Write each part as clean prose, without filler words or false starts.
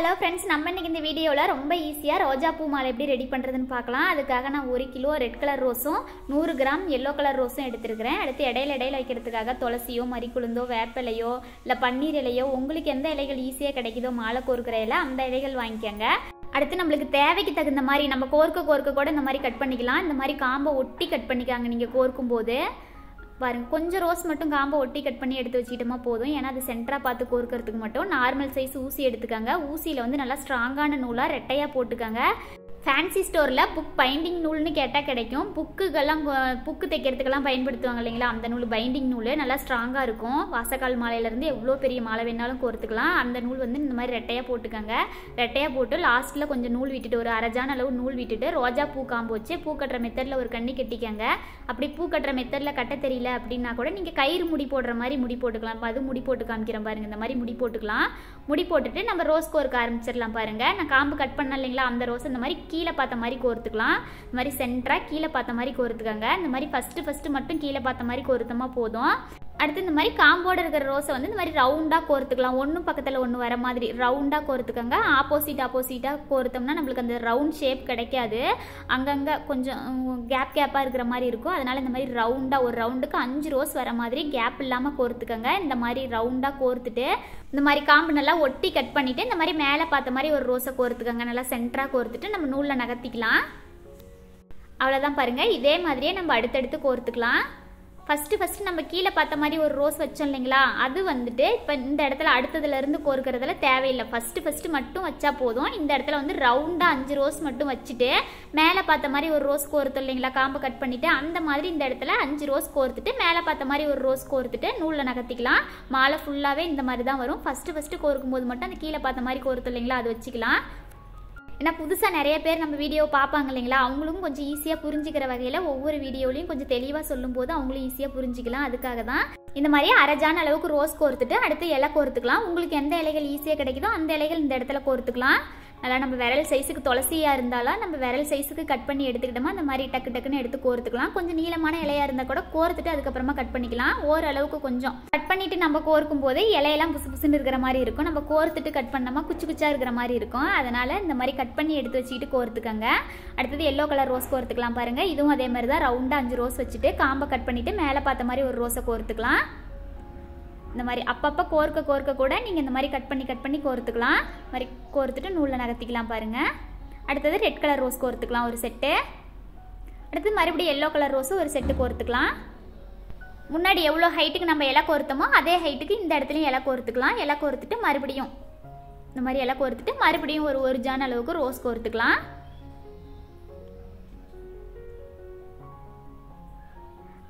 Hello friends, நம்ம இன்னைக்கு இந்த வீடியோவில் ரொம்ப ஈஸியாக ரோஜா பூ மாலை எப்படி ரெடி பண்ணுறதுன்னு பார்க்கலாம். அதுக்காக நான் 1 கிலோ ரெட் கலர் ரோஸும் 100 கிராம் எல்லோ கலர் ரோஸும் எடுத்துருக்கிறேன். அடுத்து இடையில வைக்கிறதுக்காக துளசியோ மறிக்குழுந்தோ வேப்பிலையோ இல்லை பன்னீர் இலையோ உங்களுக்கு எந்த இலைகள் ஈஸியாக கிடைக்குதோ மாலை கோர்க்கிற இலை அந்த இலைகள் வாங்கிக்கோங்க. அடுத்து நம்மளுக்கு தேவைக்கு தகுந்த மாதிரி நம்ம கோர்க்க கூட இந்த மாதிரி கட் பண்ணிக்கலாம். இந்த மாதிரி காம்பை ஒட்டி கட் பண்ணிக்காங்க. நீங்கள் கோர்க்கும் போது பாருங்க, கொஞ்சம் ரோஸ் மட்டும் காம்பை ஒட்டி கட் பண்ணி எடுத்து வச்சுக்கிட்டோமா போதும். ஏன்னா அது சென்டராக பார்த்து கோர்க்கறதுக்கு மட்டும் நார்மல் சைஸ் ஊசி எடுத்துக்காங்க. ஊசியில் வந்து நல்லா ஸ்ட்ராங்கான நூலாக ரெட்டையாக போட்டுக்காங்க. ஃபேன்சி ஸ்டோரில் புக் பைண்டிங் நூல்னு கேட்டால் கிடைக்கும். புக்கு தைக்கிறதுக்கெல்லாம் பயன்படுத்துவாங்க இல்லைங்களா, அந்த நூல் பைண்டிங் நூல் நல்லா ஸ்ட்ராங்காக இருக்கும். வாசக்கால் மாலையிலேருந்து எவ்வளோ பெரிய மாலை வேணாலும் கோர்த்துக்கலாம். அந்த நூல் வந்து இந்த மாதிரி ரெட்டையாக போட்டுக்காங்க. ரெட்டையாக போட்டு லாஸ்ட்டில் கொஞ்சம் நூல் விட்டுட்டு ஒரு அரைஜான அளவு நூல் விட்டுட்டு ரோஜா பூ காம்பு வச்சு பூ கட்டுற மெத்தடில் ஒரு கண்ணி கட்டிக்காங்க. அப்படி பூ கட்டுற மெத்தடில் கட்ட தெரியல அப்படின்னா கூட நீங்கள் கயிறு முடி போடுற மாதிரி முடி போட்டுக்கலாம். அது முடி போட்டு காமிக்கிறேன் பாருங்கள். இந்த மாதிரி முடி போட்டுக்கலாம். முடி போட்டுட்டு நம்ம ரோஸ் கோர்க்க ஆரம்பிச்சிடலாம் பாருங்கள். நான் காம்பு கட் பண்ண இல்லைங்களா, அந்த ரோஸ் இந்த மாதிரி கீழே பார்த்த மாதிரி கோர்த்துக்கலாம். இந்த மாதிரி சென்டராக கீழே பார்த்த மாதிரி கோர்த்துக்காங்க. இந்த மாதிரி ஃபஸ்ட்டு மட்டும் கீழே பார்த்த மாதிரி கோர்த்தமா போதும். அடுத்து இந்த மாதிரி காம்போடு இருக்கிற ரோஸை வந்து இந்த மாதிரி ரவுண்டாக கோர்த்துக்கலாம். ஒன்று பக்கத்தில் ஒன்று வர மாதிரி ரவுண்டாக கோர்த்துக்கோங்க. ஆப்போசிட்டாக கோர்த்தோம்னா நம்மளுக்கு அந்த ரவுண்ட் ஷேப் கிடைக்காது. அங்கங்கே கொஞ்சம் கேப்பாக இருக்கிற மாதிரி இருக்கும். அதனால் இந்த மாதிரி ரவுண்டாக ஒரு ரவுண்டுக்கு 5 ரோஸ் வர மாதிரி கேப் இல்லாமல் கோர்த்துக்கோங்க. இந்த மாதிரி ரவுண்டாக கோர்த்துட்டு இந்த மாதிரி காம்பு நல்லா ஒட்டி கட் பண்ணிவிட்டு இந்த மாதிரி மேலே பார்த்த மாதிரி ஒரு ரோஸை கோர்த்துக்கோங்க. நல்லா சென்டராக கோர்த்துட்டு நம்ம நூலில் நகர்த்திக்கலாம். அவ்வளோதான் பாருங்கள். இதே மாதிரியே நம்ம அடுத்தடுத்து கோர்த்துக்கலாம். ஃபஸ்ட்டு நம்ம கீழே பார்த்த மாதிரி ஒரு ரோஸ் வச்சோம் இல்லைங்களா, அது வந்துட்டு இப்போ இந்த இடத்துல அடுத்ததுலேருந்து கோர்க்கறதுல தேவையில்லை. ஃபஸ்ட்டு மட்டும் வச்சா போதும். இந்த இடத்துல வந்து ரவுண்டாக 5 ரோஸ் மட்டும் வச்சுட்டு மேலே பார்த்த மாதிரி ஒரு ரோஸ் கோர்த்தோம் இல்லைங்களா, காம்பை கட் பண்ணிவிட்டு அந்த மாதிரி இந்த இடத்துல 5 ரோஸ் கோர்த்துட்டு மேலே பார்த்த மாதிரி ஒரு ரோஸ் கோர்த்துட்டு நூலில் நகர்த்திக்கலாம். மாலை ஃபுல்லாகவே இந்த மாதிரி தான் வரும். ஃபஸ்ட்டு கோர்க்கும் போது மட்டும் அந்த கீழே பார்த்த மாதிரி கோர்த்தோம் இல்லைங்களா, அது வச்சுக்கலாம். ஏன்னா புதுசாக நிறைய பேர் நம்ம வீடியோ பார்ப்பாங்க இல்லைங்களா, அவங்களுக்கும் கொஞ்சம் ஈஸியாக புரிஞ்சுக்கிற வகையில் ஒவ்வொரு வீடியோலையும் கொஞ்சம் தெளிவாக சொல்லும்போது அவங்களும் ஈஸியாக புரிஞ்சிக்கலாம். அதுக்காக தான் இந்த மாதிரி அரைஜான அளவுக்கு ரோஸ் கோர்த்துட்டு அடுத்து இலை கோர்த்துக்கலாம். உங்களுக்கு எந்த இலைகள் ஈஸியாக கிடைக்குதோ அந்த இலைகள் இந்த இடத்துல கோர்த்துக்கலாம். நல்லா நம்ம விரல் சைஸுக்கு துளசியாக இருந்தாலும் நம்ம விரல் சைஸுக்கு கட் பண்ணி எடுத்துக்கிட்டோமா அந்த மாதிரி டக்குன்னு எடுத்து கோர்த்துக்கலாம். கொஞ்சம் நீளமான இலையாக இருந்தால் கூட கோர்த்துட்டு அதுக்கப்புறமா கட் பண்ணிக்கலாம். ஓரளவுக்கு கொஞ்சம் கட் பண்ணிட்டு நம்ம கோர்க்கும் போது இலையெல்லாம் புசுன்னு இருக்கிற மாதிரி இருக்கும். நம்ம கோர்த்துட்டு கட் பண்ணோமா குச்சா இருக்கிற மாதிரி இருக்கும். அதனால இந்த மாதிரி கட் பண்ணி எடுத்து வச்சுக்கிட்டு கோர்த்துக்கங்க. அடுத்தது எல்லோ கலர் ரோஸ் கோர்த்துக்கலாம் பாருங்க. இதுவும் அதே மாதிரி தான் ரவுண்டாக 5 ரோஸ் வச்சுட்டு காம்பை கட் பண்ணிட்டு மேலே பார்த்த மாதிரி ஒரு ரோஸை கோர்த்துக்கலாம். இந்த மாதிரி அப்பப்போ கோர்க்க கூட நீங்கள் இந்த மாதிரி கட் பண்ணி கோர்த்துக்கலாம். மாதிரி கோர்த்துட்டு நூலில் நகர்த்திக்கலாம் பாருங்கள். அடுத்தது ரெட் கலர் ரோஸ் கோர்த்துக்கலாம் ஒரு செட்டு. அடுத்து மறுபடியும் எல்லோ கலர் ரோஸும் ஒரு செட்டு கோர்த்துக்கலாம். முன்னாடி எவ்வளோ ஹைட்டுக்கு நம்ம இலை கோர்த்தோமோ அதே ஹைட்டுக்கு இந்த இடத்துலையும் இலை கோர்த்துக்கலாம். இலை கோர்த்துட்டு மறுபடியும் இந்த மாதிரி இலை கோர்த்துட்டு மறுபடியும் ஒரு ஜான் அளவுக்கு ரோஸ் கோர்த்துக்கலாம்.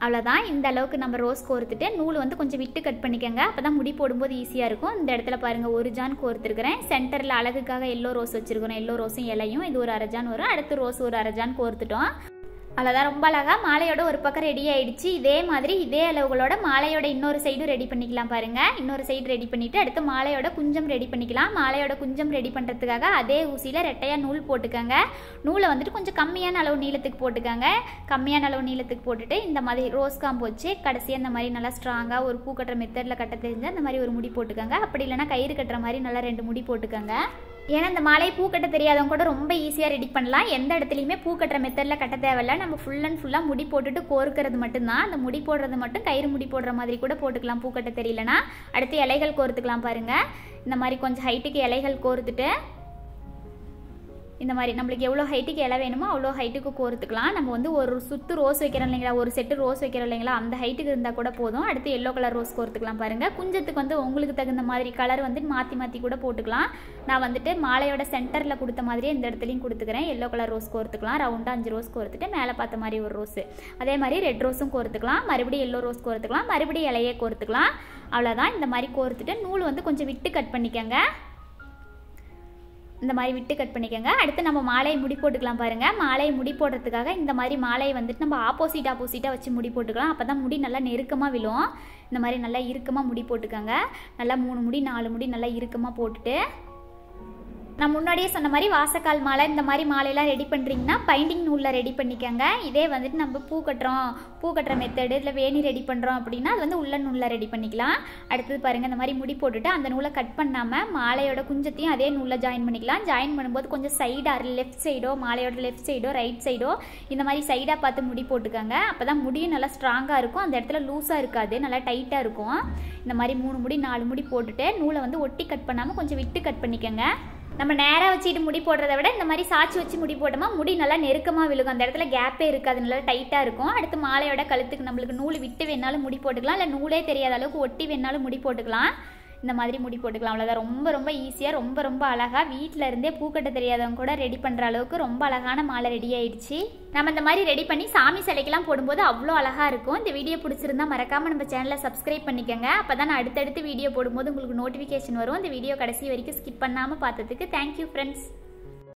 அவ்வளோதான். இந்த அளவுக்கு நம்ம ரோஸ் கோர்த்துட்டு நூல் வந்து கொஞ்சம் விட்டு கட் பண்ணிக்கோங்க. அப்போ தான் முடி போடும்போது ஈஸியாக இருக்கும். இந்த இடத்துல பாருங்கள் ஒரு ஜான் கோர்த்துருக்கிறேன். சென்டரில் அழகுக்காக எல்லோ ரோஸ் வச்சுருக்கிறோம். எல்லோ ரோஸும் இலையும் இது ஒரு அரைஜான் வரும். அடுத்து ரோஸ் ஒரு அரைஜான் கோர்த்துட்டோம். அவ்வளோதான். ரொம்ப அழகாக மாலையோட ஒரு பக்கம் ரெடி ஆகிடுச்சு. இதே மாதிரி இதே அளவுகளோட மாலையோட இன்னொரு சைடும் ரெடி பண்ணிக்கலாம் பாருங்கள். இன்னொரு சைடு ரெடி பண்ணிவிட்டு அடுத்து மாலையோட குஞ்சம் ரெடி பண்ணிக்கலாம். மாலையோட குஞ்சம் ரெடி பண்ணுறதுக்காக அதே ஊசியில் ரெட்டையாக நூல் போட்டுக்கோங்க. நூலை வந்துட்டு கொஞ்சம் கம்மியான அளவு நீளத்துக்கு போட்டுக்கோங்க. கம்மியான அளவு நீளத்துக்கு போட்டுட்டு இந்த மாதிரி ரோஸ் காம்பு வச்சு கடைசியாக இந்த மாதிரி நல்லா ஸ்ட்ராங்காக ஒரு பூ கட்டுற மெத்தடில் கட்ட தெரிஞ்சு அந்த மாதிரி ஒரு முடி போட்டுக்கோங்க. அப்படி இல்லைனா கயிறு கட்டுற மாதிரி நல்லா 2 முடி போட்டுக்கோங்க. ஏன்னா இந்த மாலையை பூ கட்ட தெரியாதவங்க கூட ரொம்ப ஈஸியாக ரெடி பண்ணலாம். எந்த இடத்துலையுமே பூ கட்டுற மெத்தடில் கட்ட தேவையில்லை. நம்ம ஃபுல்லாக முடி போட்டுட்டு கோர்க்கிறது மட்டும்தான். அந்த முடி போடுறது மட்டும் கயிறு முடி போடுற மாதிரி கூட போட்டுக்கலாம் பூ கட்ட தெரியலனா. அடுத்து இலைகள் கோர்த்துக்கலாம் பாருங்கள். இந்த மாதிரி கொஞ்சம் ஹைட்டுக்கு இலைகள் கோர்த்துட்டு இந்த மாதிரி நம்மளுக்கு எவ்வளோ ஹைட்டுக்கு இலை வேணுமோ அவ்வளோ ஹைட்டுக்கு கோர்த்துக்கலாம். நம்ம வந்து ஒரு சுத்து ரோஸ் வைக்கிறோம் இல்லைங்களா, ஒரு செட்டு ரோஸ் வைக்கிறோம் இல்லைங்களா, அந்த ஹைட்டுக்கு இருந்தால் கூட போதும். அடுத்து எல்லோ கலர் ரோஸ் கோர்த்துக்கலாம் பாருங்கள். குஞ்சத்துக்கு வந்து உங்களுக்கு தகுந்த மாதிரி கலர் வந்து மாற்றி கூட போட்டுக்கலாம். நான் வந்துட்டு மாலையோட சென்டரில் கொடுத்த மாதிரியே இந்த இடத்துலையும் கொடுத்துக்கிறேன். எல்லோ கலர் ரோஸ் கோர்த்துக்கலாம். ரவுண்டாக 5 ரோஸ் கோர்த்துட்டு மேலே பார்த்த மாதிரி ஒரு ரோஸு. அதே மாதிரி ரெட் ரோஸும் கோர்த்துக்கலாம். மறுபடியும் எல்லோ ரோஸ் கோர்த்துக்கலாம். மறுபடியும் இலையே கோர்த்துக்கலாம். அவ்வளோதான். இந்த மாதிரி கோர்த்துட்டு நூல் வந்து கொஞ்சம் விட்டு கட் பண்ணிக்கோங்க. இந்த மாதிரி விட்டு கட் பண்ணிக்கோங்க. அடுத்து நம்ம மாலையை முடி போட்டுக்கலாம் பாருங்கள். மாலையை முடி போடுறதுக்காக இந்த மாதிரி மாலையை வந்துட்டு நம்ம ஆப்போசிட்டாக வச்சு முடி போட்டுக்கலாம். அப்போ தான் முடி நல்லா நெருக்கமாக விழும். இந்த மாதிரி நல்லா இறுக்கமாக முடி போட்டுக்கோங்க. நல்லா 3 முடி 4 முடி நல்லா இறுக்கமாக போட்டுட்டு நான் முன்னாடியே சொன்ன மாதிரி வாசக்கால் மாலை இந்த மாதிரி மாலையெல்லாம் ரெடி பண்ணுறீங்கன்னா பைண்டிங் நூலில் ரெடி பண்ணிக்கோங்க. இதே வந்துட்டு நம்ம பூ கட்டுற மெத்தடு இல்லை வேணி ரெடி பண்ணுறோம் அப்படின்னா அது வந்து உள்ள நூலில் ரெடி பண்ணிக்கலாம். அடுத்தது பாருங்கள், இந்த மாதிரி முடி போட்டுட்டு அந்த நூலை கட் பண்ணாமல் மாலையோட குஞ்சத்தையும் அதே நூலில் ஜாயின் பண்ணிக்கலாம். ஜாயின் பண்ணும்போது கொஞ்சம் சைடாக லெஃப்ட் சைடோ மாலையோட லெஃப்ட் சைடோ ரைட் சைடோ இந்த மாதிரி சைடாக பார்த்து முடி போட்டுக்கோங்க. அப்போ தான் முடியும் நல்லா ஸ்ட்ராங்காக இருக்கும், அந்த இடத்துல லூஸாக இருக்காது, நல்லா டைட்டாக இருக்கும். இந்த மாதிரி 3 முடி 4 முடி போட்டுட்டு நூலை வந்து ஒட்டி கட் பண்ணாமல் கொஞ்சம் விட்டு கட் பண்ணிக்கோங்க. நம்ம நேராக வச்சுட்டு முடி போடுறத விட இந்த மாதிரி சாய்ச்சி வச்சு முடி போட்டோமா முடி நல்லா நெருக்கமாக விழுகும், அந்த இடத்துல கேப்பே இருக்காது, நல்லா டைட்டாக இருக்கும். அடுத்து மாலையோட கழுத்துக்கு நம்மளுக்கு நூல் விட்டு வேணாலும் முடி போட்டுக்கலாம், இல்லை நூலே தெரியாத அளவுக்கு ஒட்டி வேணாலும் முடி போட்டுக்கலாம். இந்த மாதிரி முடி போட்டுக்கலாம். அவ்வளோதான். ரொம்ப ரொம்ப ஈஸியாக ரொம்ப அழகாக வீட்டில் இருந்தே பூக்கட்ட தெரியாதவங்க கூட ரெடி பண்ணுற அளவுக்கு ரொம்ப அழகான மாலை ரெடி ஆயிடுச்சு. நம்ம இந்த மாதிரி ரெடி பண்ணி சாமி சிலைக்கெல்லாம் போடும்போது அவ்வளோ அழகாக இருக்கும். இந்த வீடியோ பிடிச்சிருந்தா மறக்காமல் நம்ம சேனலை சப்ஸ்கிரைப் பண்ணிக்கோங்க. அப்போ தான் நான் அடுத்தடுத்து வீடியோ போடும்போது உங்களுக்கு நோட்டிஃபிகேஷன் வரும். இந்த வீடியோ கடைசி வரைக்கும் ஸ்கிப் பண்ணாமல் பார்த்ததுக்கு தேங்க்யூ ஃப்ரெண்ட்ஸ்.